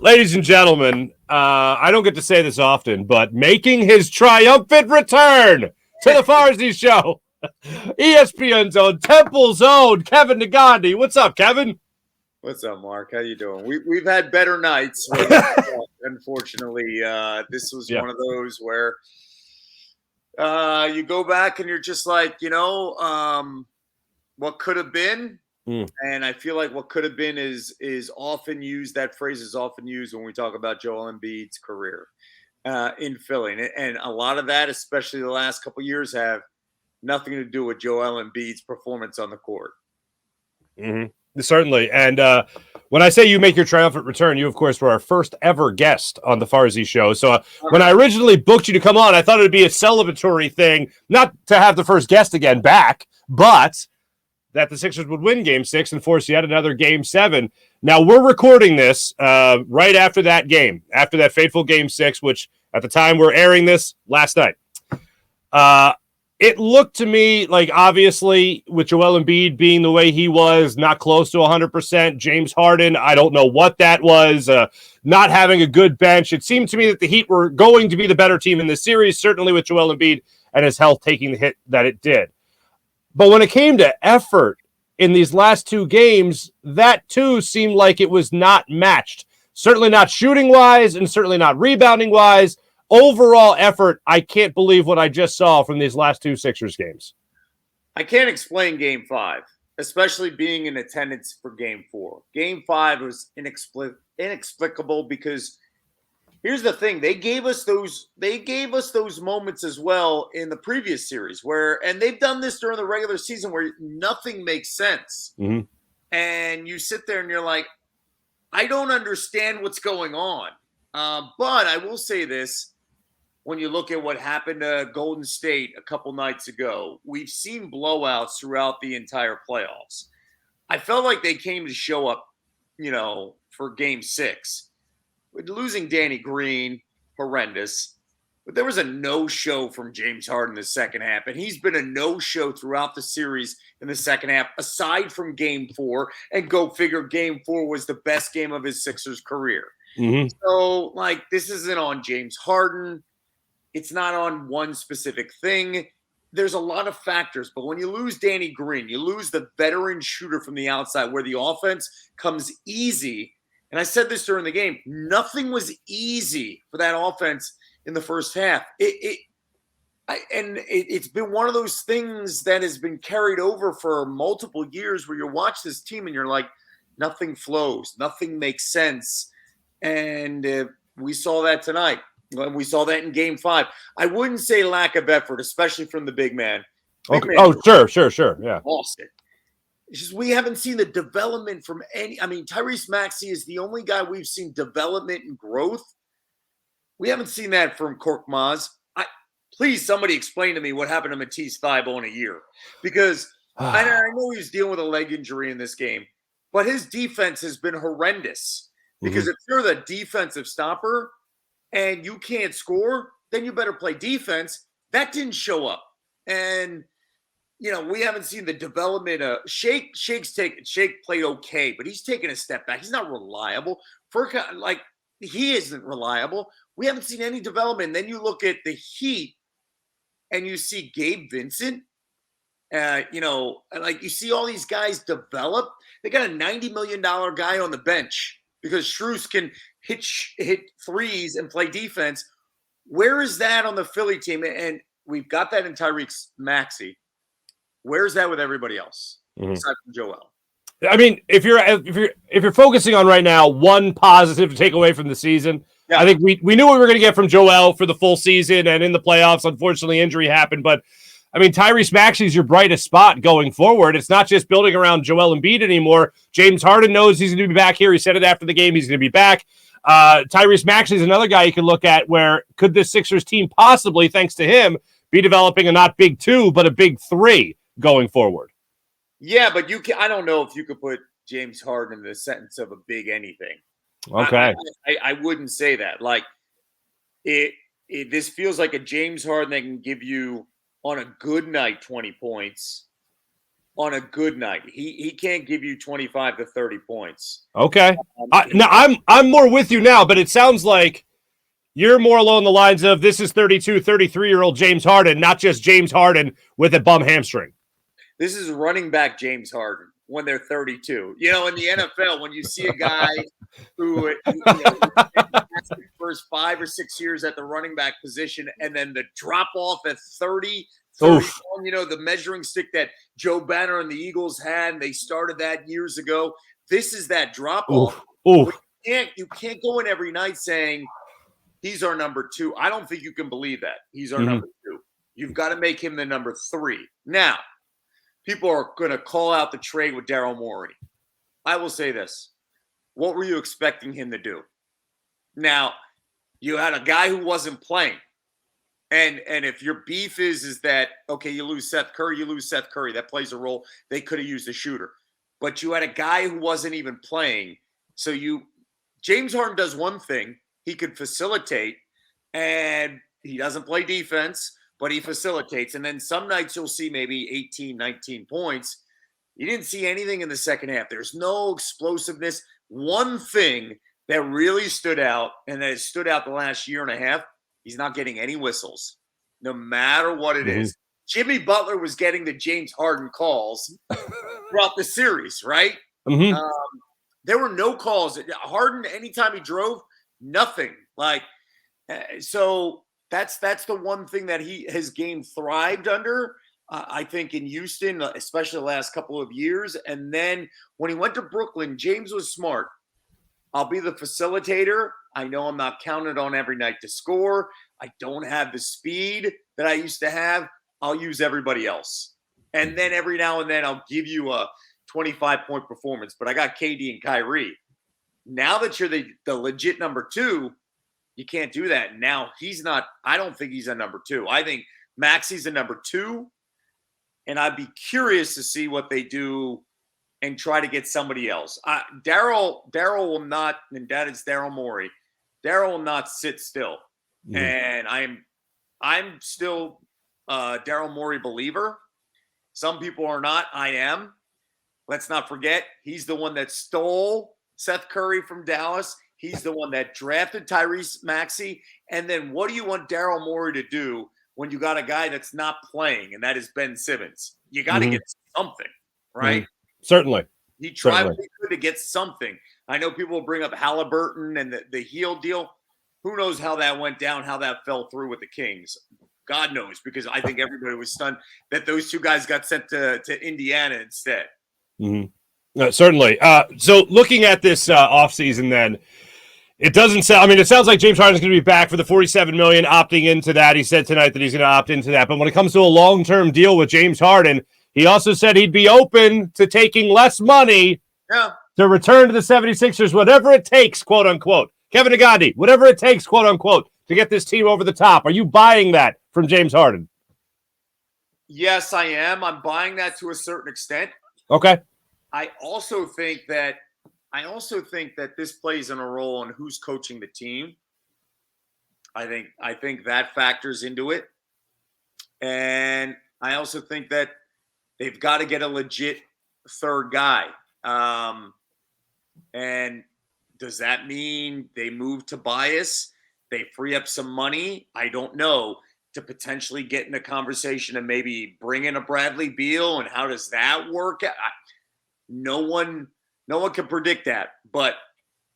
Ladies and gentlemen, I don't get to say this often, but making his triumphant return to the Farzy Show, ESPN's own, Temple's own, Kevin Negandhi. What's up, Kevin? What's up, Mark? How you doing? We've had better nights. Unfortunately, this was one of those where you go back and you're just like, what could have been. And I feel like what could have been is often used. That phrase is often used when we talk about Joel Embiid's career in Philly. And a lot of that, especially the last couple of years, have nothing to do with Joel Embiid's performance on the court. Mm-hmm. Certainly. And when I say you make your triumphant return, you, of course, were our first ever guest on the Farzy Show. So when I originally booked you to come on, I thought it would be a celebratory thing, not to have the first guest again back, but that the Sixers would win Game 6 and force yet another Game 7. Now, we're recording this right after that game, after that fateful Game 6, which at the time we're airing this last night. It looked to me like, obviously, with Joel Embiid being the way he was, not close to 100%, James Harden, I don't know what that was, not having a good bench. It seemed to me that the Heat were going to be the better team in this series, certainly with Joel Embiid and his health taking the hit that it did. But when it came to effort in these last two games, that too seemed like it was not matched. Certainly not shooting-wise and certainly not rebounding-wise. Overall effort, I can't believe what I just saw from these last two Sixers games. I can't explain Game 5, especially being in attendance for Game 4. Game 5 was inexplicable because here's the thing. They gave us those moments as well in the previous series and they've done this during the regular season where nothing makes sense. Mm-hmm. And you sit there and you're like, I don't understand what's going on. But I will say this. When you look at what happened to Golden State a couple nights ago, we've seen blowouts throughout the entire playoffs. I felt like they came to show up, for Game 6. With losing Danny Green, horrendous. But there was a no-show from James Harden in the second half, and he's been a no-show throughout the series in the second half, aside from Game 4, and go figure Game 4 was the best game of his Sixers career. Mm-hmm. So, this isn't on James Harden. It's not on one specific thing. There's a lot of factors, but when you lose Danny Green, you lose the veteran shooter from the outside where the offense comes easy. And I said this during the game, nothing was easy for that offense in the first half. It's been one of those things that has been carried over for multiple years where you watch this team and you're like, nothing flows, nothing makes sense. And we saw that tonight. We saw that in Game 5. I wouldn't say lack of effort, especially from the big man. Sure. Yeah. Lost it. It's just we haven't seen the development from any. I mean, Tyrese Maxey is the only guy we've seen development and growth. We haven't seen that from Korkmaz. Please, somebody explain to me what happened to Matisse Thybulle in a year. Because I know he's dealing with a leg injury in this game, but his defense has been horrendous. Because if you're the defensive stopper and you can't score, then you better play defense. That didn't show up. And, we haven't seen the development of Shake played okay, but he's taken a step back. He's not reliable. He isn't reliable. We haven't seen any development. Then you look at the Heat and you see Gabe Vincent. You see all these guys develop. They got a $90 million guy on the bench because Strus can hit threes and play defense. Where is that on the Philly team? And we've got that in Tyrese Maxey. Where's that with everybody else aside from Joel? I mean, if you're focusing on right now one positive to take away from the season, I think we knew what we were going to get from Joel for the full season and in the playoffs. Unfortunately, injury happened, but I mean, Tyrese Maxey is your brightest spot going forward. It's not just building around Joel Embiid anymore. James Harden knows he's going to be back here. He said it after the game. He's going to be back. Tyrese Maxey is another guy you can look at where could this Sixers team possibly, thanks to him, be developing a not big 2, but a big 3 going forward. Yeah, but I don't know if you could put James Harden in the sentence of a big anything. Okay. I wouldn't say that. This feels like a James Harden that can give you on a good night 20 points. on a good night. He can't give you 25 to 30 points. Okay. I'm more with you now, but it sounds like you're more along the lines of this is 32, 33-year-old James Harden, not just James Harden with a bum hamstring. This is running back James Harden when they're 32. In the NFL, when you see a guy who the first 5 or 6 years at the running back position and then the drop off at 30, 31, the measuring stick that Joe Banner and the Eagles had, and they started that years ago. This is that drop off. You can't go in every night saying he's our number 2. I don't think you can believe that. He's our number 2. You've got to make him the number 3. Now, people are going to call out the trade with Darryl Morey. I will say this. What were you expecting him to do? Now, you had a guy who wasn't playing. And if your beef is that, okay, you lose Seth Curry. That plays a role. They could have used a shooter. But you had a guy who wasn't even playing. So James Harden does one thing. He could facilitate, and he doesn't play defense, but he facilitates. And then some nights you'll see maybe 18, 19 points. You didn't see anything in the second half. There's no explosiveness. One thing that really stood out, and that has stood out the last year and a half, he's not getting any whistles, no matter what it is. Jimmy Butler was getting the James Harden calls throughout the series, right? There were no calls. Harden, anytime he drove, nothing. So that's the one thing that his game thrived under, I think, in Houston, especially the last couple of years. And then when he went to Brooklyn, James was smart. I'll be the facilitator. I know I'm not counted on every night to score. I don't have the speed that I used to have. I'll use everybody else. And then every now and then I'll give you a 25-point performance. But I got KD and Kyrie. Now that you're the legit number 2, you can't do that. Now he's not – I don't think he's a number 2. I think Maxi's a number 2. And I'd be curious to see what they do and try to get somebody else. Darryl will not – and that is Darryl Morey. Darryl will not sit still. And I'm still a Darryl Morey believer. Some people are not. I am. Let's not forget, he's the one that stole Seth Curry from Dallas. He's the one that drafted Tyrese Maxey. And then what do you want Darryl Morey to do when you got a guy that's not playing, and that is Ben Simmons? You got to get something, right? Certainly. He tried what he could to get something. I know people will bring up Halliburton and the heel deal. Who knows how that went down, how that fell through with the Kings. God knows, because I think everybody was stunned that those two guys got sent to Indiana instead. Certainly. So looking at this offseason then, it doesn't sound – I mean, it sounds like James Harden's going to be back for the $47 million, opting into that. He said tonight that he's going to opt into that. But when it comes to a long-term deal with James Harden, he also said he'd be open to taking less money to return to the 76ers, whatever it takes, quote-unquote. Kevin Negandhi, whatever it takes, quote-unquote, to get this team over the top. Are you buying that from James Harden? Yes, I am. I'm buying that to a certain extent. Okay. I also think that this plays in a role in who's coaching the team. I think that factors into it. And I also think that they've got to get a legit third guy. And does that mean they move Tobias? They free up some money? I don't know. To potentially get in a conversation and maybe bring in a Bradley Beal, and how does that work? No one can predict that, but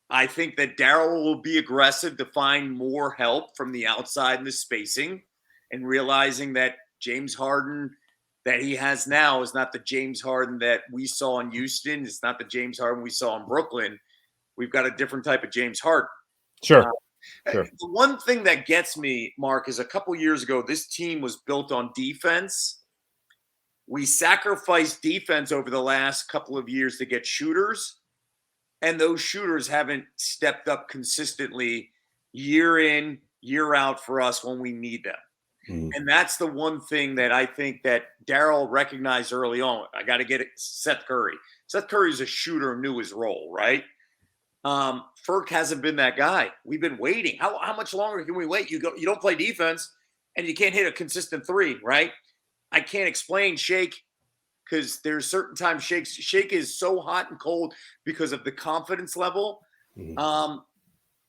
I think that Darryl will be aggressive to find more help from the outside in the spacing, and realizing that James Harden that he has now is not the James Harden that we saw in Houston. It's not the James Harden we saw in Brooklyn. We've got a different type of James Harden. Sure. The one thing that gets me, Mark, is a couple years ago, this team was built on defense. We sacrificed defense over the last couple of years to get shooters, and those shooters haven't stepped up consistently year in, year out for us when we need them. And that's the one thing that I think that Darryl recognized early on. I got to get it. Seth Curry. Seth Curry's a shooter, knew his role, right? Ferk hasn't been that guy. We've been waiting. How much longer can we wait? You don't play defense, and you can't hit a consistent three, right? I can't explain Shake because there's certain times Shake is so hot and cold because of the confidence level. Mhm.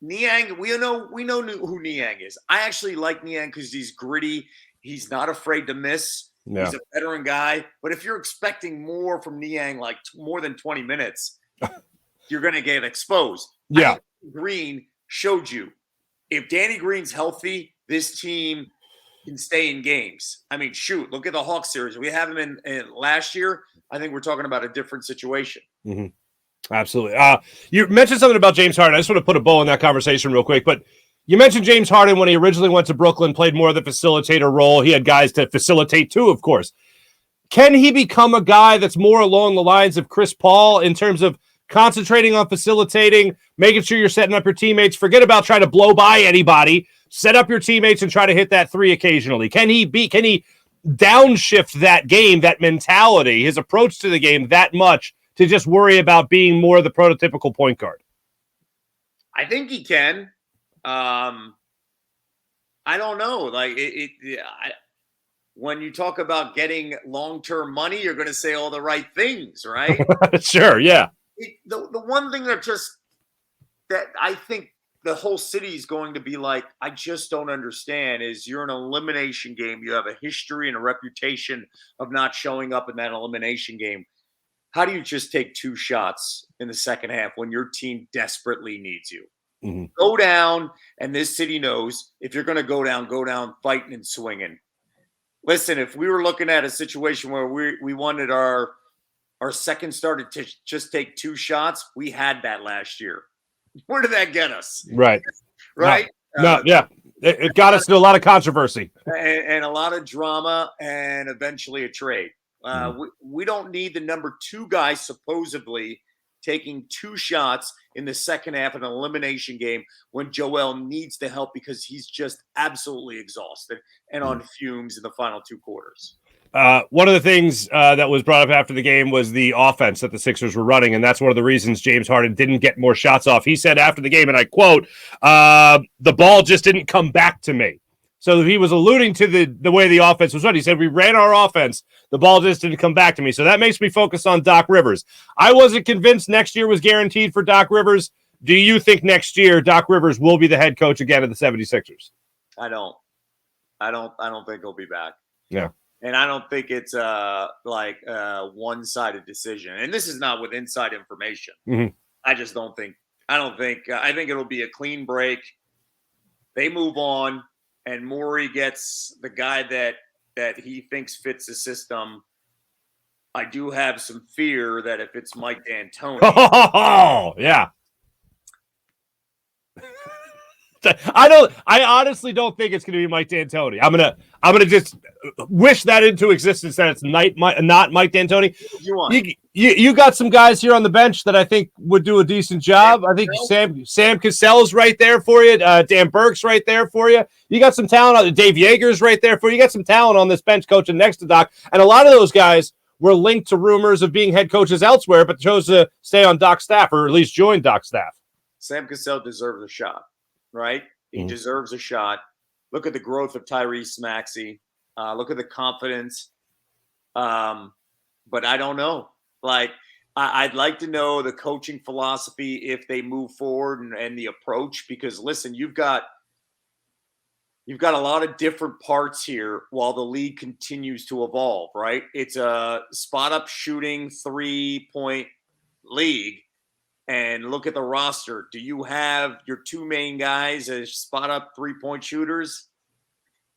Niang, we know who Niang is. I actually like Niang because he's gritty. He's not afraid to miss. Yeah. He's a veteran guy. But if you're expecting more from Niang, like more than 20 minutes, you're going to get exposed. Yeah. Green showed you. If Danny Green's healthy, this team can stay in games. I mean, shoot, look at the Hawks series. We have him in last year. I think we're talking about a different situation. Mm-hmm. Absolutely. You mentioned something about James Harden. I just want to put a bow in that conversation real quick. But you mentioned James Harden when he originally went to Brooklyn, played more of the facilitator role. He had guys to facilitate too, of course. Can he become a guy that's more along the lines of Chris Paul in terms of concentrating on facilitating, making sure you're setting up your teammates? Forget about trying to blow by anybody. Set up your teammates and try to hit that three occasionally. Can he downshift that game, that mentality, his approach to the game that much to just worry about being more the prototypical point guard? I think he can. I don't know. Like when you talk about getting long-term money, you're going to say all the right things, right? Sure, yeah. The one thing that I think the whole city is going to be like, I just don't understand, is you're in an elimination game. You have a history and a reputation of not showing up in that elimination game. How do you just take 2 shots in the second half when your team desperately needs you? Mm-hmm. Go down, and this city knows if you're going to go down fighting and swinging. Listen, if we were looking at a situation where we wanted our second starter to just take 2 shots, we had that last year. Where did that get us? Right. Right? Yeah. It got us to a lot of controversy. And a lot of drama and eventually a trade. We don't need the number 2 guy supposedly taking 2 shots in the second half of an elimination game when Joel needs the help because he's just absolutely exhausted and on fumes in the final 2 quarters. One of the things that was brought up after the game was the offense that the Sixers were running, and that's one of the reasons James Harden didn't get more shots off. He said after the game, and I quote, the ball just didn't come back to me. So he was alluding to the way the offense was run. He said, we ran our offense. The ball just didn't come back to me. So that makes me focus on Doc Rivers. I wasn't convinced next year was guaranteed for Doc Rivers. Do you think next year Doc Rivers will be the head coach again of the 76ers? I don't think he'll be back. Yeah. And I don't think it's like a one-sided decision. And this is not with inside information. Mm-hmm. I think it'll be a clean break. They move on. And Morey gets the guy that he thinks fits the system. I do have some fear that if it's Mike D'Antoni. Oh, yeah. I honestly don't think it's going to be Mike D'Antoni. I'm gonna just wish that into existence that it's not Mike D'Antoni. You got some guys here on the bench that I think would do a decent job. I think Sam Cassell's right there for you. Dan Burke's right there for you. You got some talent. Dave Yeager's right there for you. You got some talent on this bench coaching next to Doc. And a lot of those guys were linked to rumors of being head coaches elsewhere, but chose to stay on Doc's staff or at least join Doc's staff. Sam Cassell deserves a shot. Right? He deserves a shot. Look at the growth of Tyrese Maxey. Look at the confidence. But I don't know. Like, I'd like to know the coaching philosophy if they move forward and the approach, because listen, you've got a lot of different parts here while the league continues to evolve, right? It's a spot-up shooting 3-point league. And look at the roster. Do you have your 2 main guys as spot-up 3-point shooters?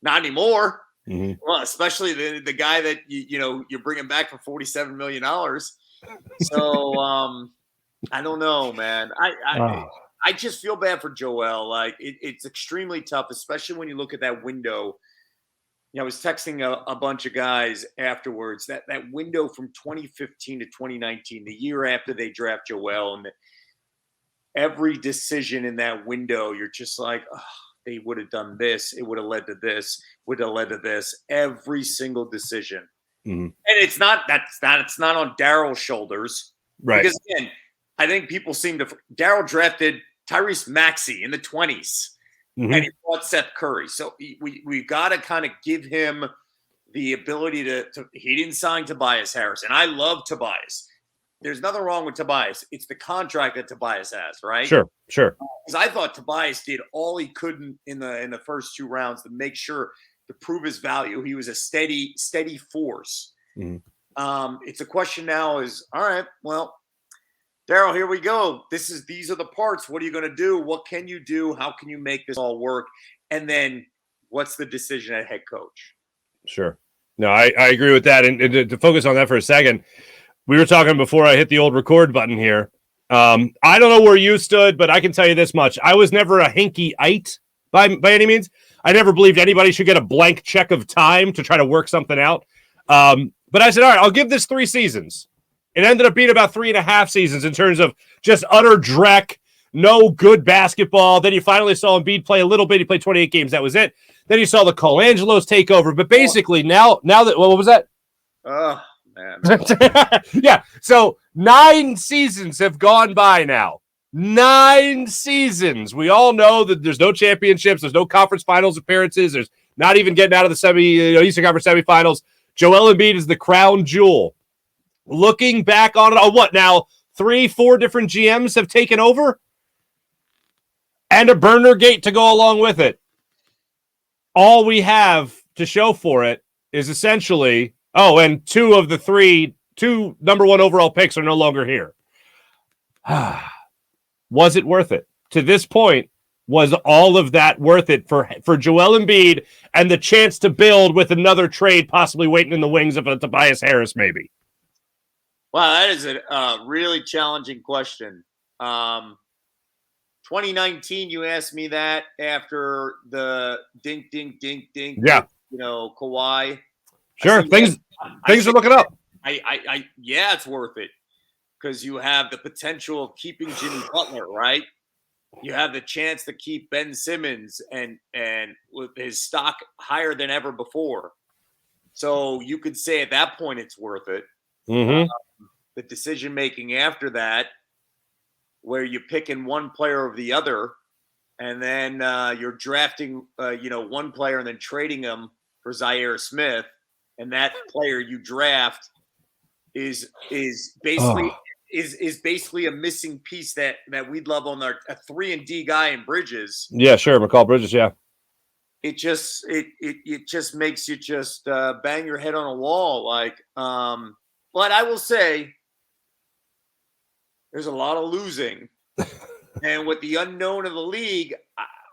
Not anymore. Mm-hmm. Well, especially the guy that you're bringing back for $47 million. So I don't know, man. I just feel bad for Joel. Like it's extremely tough, especially when you look at that window. I was texting a bunch of guys afterwards, that window from 2015 to 2019, the year after they draft Joel, and every decision in that window, you're just like, oh, they would have done this. It would have led to this, would have led to this, every single decision. Mm-hmm. And it's not on Darryl's shoulders. Right. Because again, I think people Darryl drafted Tyrese Maxey in the 20s. Mm-hmm. And he brought Seth Curry. So we've got to kind of give him the ability to he didn't sign Tobias Harris. And I love Tobias. There's nothing wrong with Tobias. It's the contract that Tobias has, right? Sure. Because I thought Tobias did all he could in the first 2 rounds to make sure to prove his value. He was a steady force. It's a question now is, all right, well, Darryl, here we go. These are the parts. What are you going to do? What can you do? How can you make this all work? And then what's the decision at head coach? Sure. No, I agree with that. And to focus on that for a second, we were talking before I hit the old record button here. I don't know where you stood, but I can tell you this much. I was never a hinky-ite by any means. I never believed anybody should get a blank check of time to try to work something out. But I said, all right, I'll give this 3 seasons. It ended up being about 3.5 seasons in terms of just utter dreck, no good basketball. Then you finally saw Embiid play a little bit. He played 28 games. That was it. Then you saw the Colangelos take over. But basically now that, what was that? Oh, man. Yeah. So 9 seasons have gone by now. 9 seasons. We all know that there's no championships. There's no conference finals appearances. There's not even getting out of the Eastern Conference semifinals. Joel Embiid is the crown jewel. Looking back on it, what now? 3-4 different GMs have taken over? And a burner gate to go along with it. All we have to show for it is essentially, and 2 of the 3 number 1 overall picks are no longer here. Was it worth it? To this point, was all of that worth it for Joel Embiid and the chance to build with another trade possibly waiting in the wings of a Tobias Harris maybe? Wow, that is a really challenging question. 2019, you asked me that after the dink, yeah, Kawhi. Sure, things are looking up. Yeah, it's worth it because you have the potential of keeping Jimmy Butler, right? You have the chance to keep Ben Simmons and with his stock higher than ever before. So you could say at that point it's worth it. The decision making after that, where you're picking one player over the other, and then you're drafting, one player and then trading him for Zaire Smith, and that player you draft is basically a missing piece that we'd love on a 3-and-D guy in Bridges. Yeah, sure, McCall Bridges. Yeah, it just makes you just bang your head on a wall, But I will say, there's a lot of losing. And with the unknown of the league,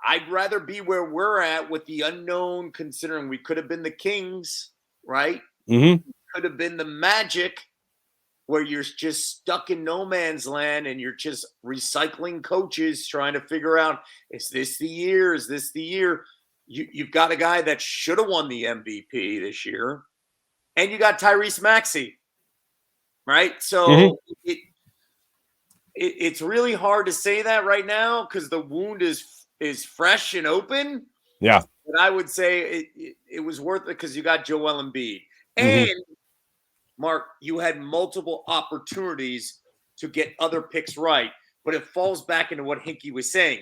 I'd rather be where we're at with the unknown, considering we could have been the Kings, right? Could have been the Magic, where you're just stuck in no man's land and you're just recycling coaches trying to figure out, is this the year? Is this the year? You've got a guy that should have won the MVP this year, and you got Tyrese Maxey, right? So it's really hard to say that right now because the wound is fresh and open. Yeah. But I would say it was worth it because you got Joel Embiid. And, Mark, you had multiple opportunities to get other picks right. But it falls back into what Hinkie was saying.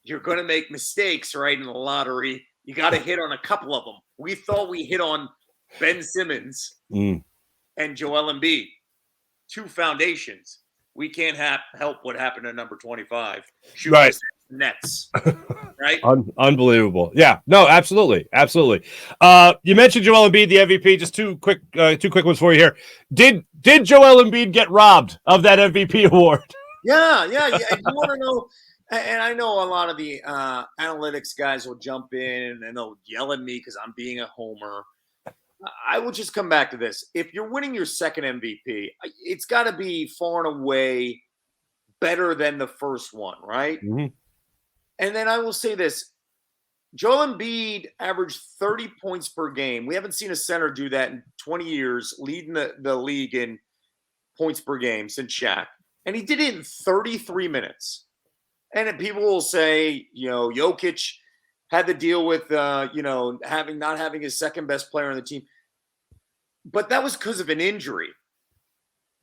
You're going to make mistakes, right, in the lottery. You got to hit on a couple of them. We thought we hit on Ben Simmons and Joel Embiid. 2 foundations. We can't help what happened to number 25. Right. Nets. Right? Unbelievable. Yeah. No, absolutely. Absolutely. You mentioned Joel Embiid, the MVP. Just two quick ones for you here. Did Joel Embiid get robbed of that MVP award? Yeah. You want to know, and I know a lot of the analytics guys will jump in and they'll yell at me because I'm being a homer. I will just come back to this. If you're winning your second MVP, it's got to be far and away better than the first one, right? And then I will say this. Joel Embiid averaged 30 points per game. We haven't seen a center do that in 20 years, leading the league in points per game since Shaq. And he did it in 33 minutes. And people will say, Jokic had to deal with, not having his second best player on the team. But that was because of an injury.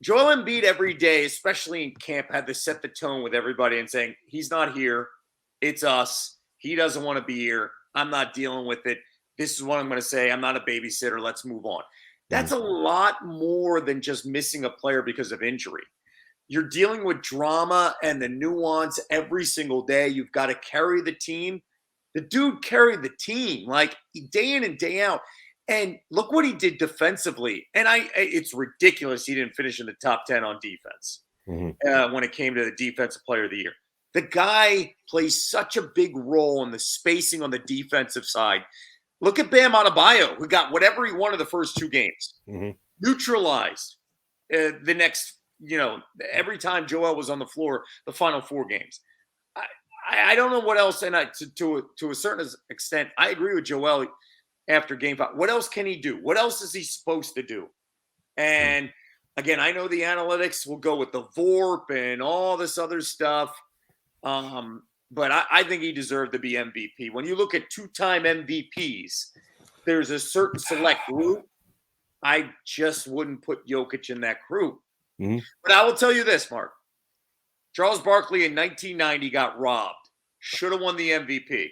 Joel Embiid every day, especially in camp, had to set the tone with everybody and saying, he's not here. It's us. He doesn't want to be here. I'm not dealing with it. this is what I'm going to say. I'm not a babysitter. Let's move on. That's a lot more than just missing a player because of injury. You're dealing with drama and the nuance every single day. You've got to carry the team. The dude carried the team like day in and day out. And look what he did defensively. And it's ridiculous he didn't finish in the top 10 on defense when it came to the Defensive Player of the Year. The guy plays such a big role in the spacing on the defensive side. Look at Bam Adebayo, who got whatever he wanted the first 2 games. Neutralized the next, every time Joel was on the floor, the final 4 games. I don't know what else, and to a certain extent, I agree with Joel after Game 5. What else can he do? What else is he supposed to do? And again, I know the analytics will go with the VORP and all this other stuff, but I think he deserved to be MVP. When you look at 2-time MVPs, there's a certain select group. I just wouldn't put Jokic in that group. But I will tell you this, Mark. Charles Barkley in 1990 got robbed. Should have won the MVP.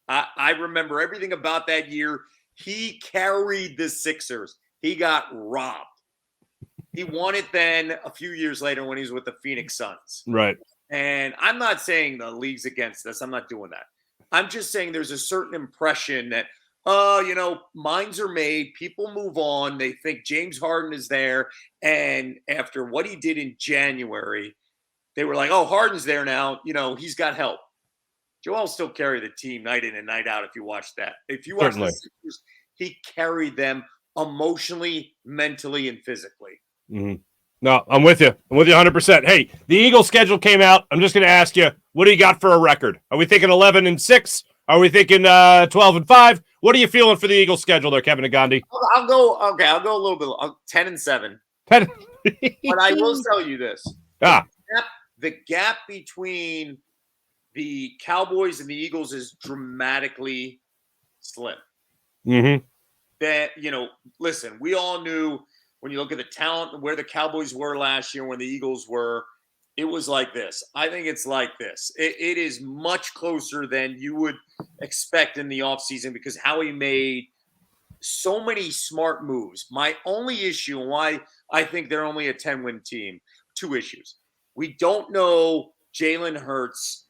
I remember everything about that year. He carried the Sixers. He got robbed. He won it then a few years later when he was with the Phoenix Suns. Right. And I'm not saying the league's against us. I'm not doing that. I'm just saying there's a certain impression that, minds are made. People move on. They think James Harden is there. And after what he did in January, they were like, oh, Harden's there now. He's got help. Joel still carried the team night in and night out if you watch that. If you watch the Sixers, he carried them emotionally, mentally, and physically. No, I'm with you. I'm with you 100%. Hey, the Eagles schedule came out. I'm just going to ask you, what do you got for a record? Are we thinking 11-6? Are we thinking 12-5? What are you feeling for the Eagles schedule there, Kevin Negandhi? I'll go a little bit. 10-7. 10. But I will tell you this. The gap between the Cowboys and the Eagles is dramatically slim. That, listen, we all knew when you look at the talent, where the Cowboys were last year, when the Eagles were, it was like this. I think it's like this. It is much closer than you would expect in the offseason because Howie made so many smart moves. My only issue and why I think they're only a 10-win team, 2 issues. We don't know Jalen Hurts,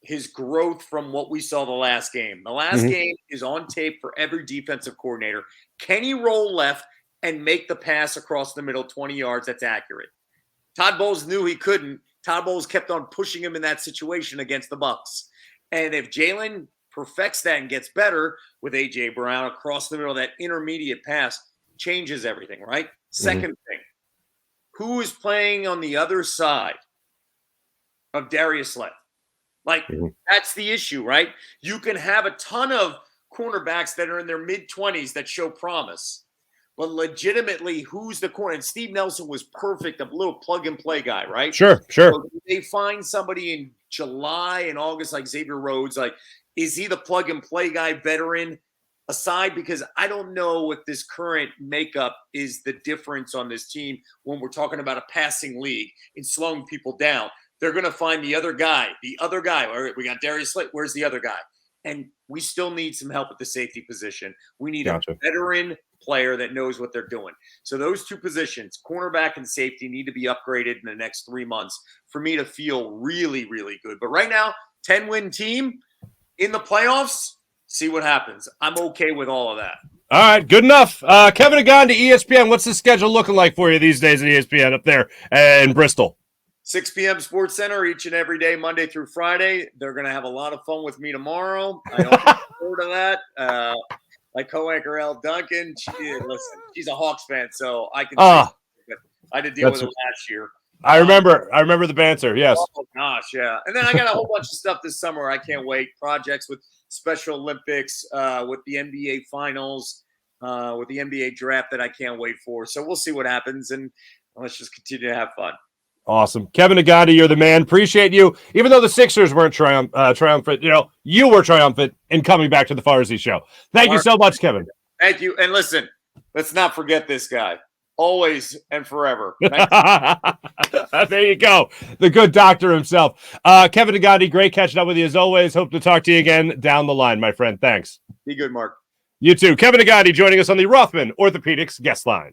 his growth from what we saw the last game. The last game is on tape for every defensive coordinator. Can he roll left and make the pass across the middle 20 yards that's accurate? Todd Bowles knew he couldn't. Todd Bowles kept on pushing him in that situation against the Bucs. And if Jalen perfects that and gets better with A.J. Brown across the middle, that intermediate pass changes everything, right? Second thing, who is playing on the other side of Darius Slay? That's the issue, right? You can have a ton of cornerbacks that are in their mid-20s that show promise. But legitimately, who's the corner? And Steve Nelson was perfect, a little plug-and-play guy, right? Sure. So they find somebody in July and August like Xavier Rhodes. Is he the plug-and-play guy, veteran? Aside, because I don't know what this current makeup is the difference on this team when we're talking about a passing league and slowing people down. They're going to find the other guy. All right, we got Darius Slay. Where's the other guy? And we still need some help at the safety position. We need a veteran player that knows what they're doing. So those 2 positions, cornerback and safety, need to be upgraded in the next 3 months for me to feel really, really good. But right now, 10-win team in the playoffs, see what happens. I'm okay with all of that. All right, good enough. Kevin Negandhi, ESPN, what's the schedule looking like for you these days at ESPN up there in Bristol? 6 p.m. SportCenter each and every day, Monday through Friday. They're going to have a lot of fun with me tomorrow. I don't look forward to that. My co-anchor, Elle Duncan, she's a Hawks fan, so I can I had to deal with it last year. I remember the banter, yes. Oh, gosh, yeah. And then I got a whole bunch of stuff this summer. I can't wait. Projects with Special Olympics, with the NBA Finals, with the NBA Draft that I can't wait for. So we'll see what happens, and let's just continue to have fun. Awesome. Kevin Negandhi, you're the man. Appreciate you. Even though the Sixers weren't triumphant, you were triumphant in coming back to the Farzy Show. Thank you so much, Kevin. Thank you. And listen, let's not forget this guy. Always and forever. There you go. The good doctor himself. Kevin Negandhi, great catching up with you as always. Hope to talk to you again down the line, my friend. Thanks. Be good, Mark. You too. Kevin Negandhi joining us on the Rothman Orthopaedics guest line.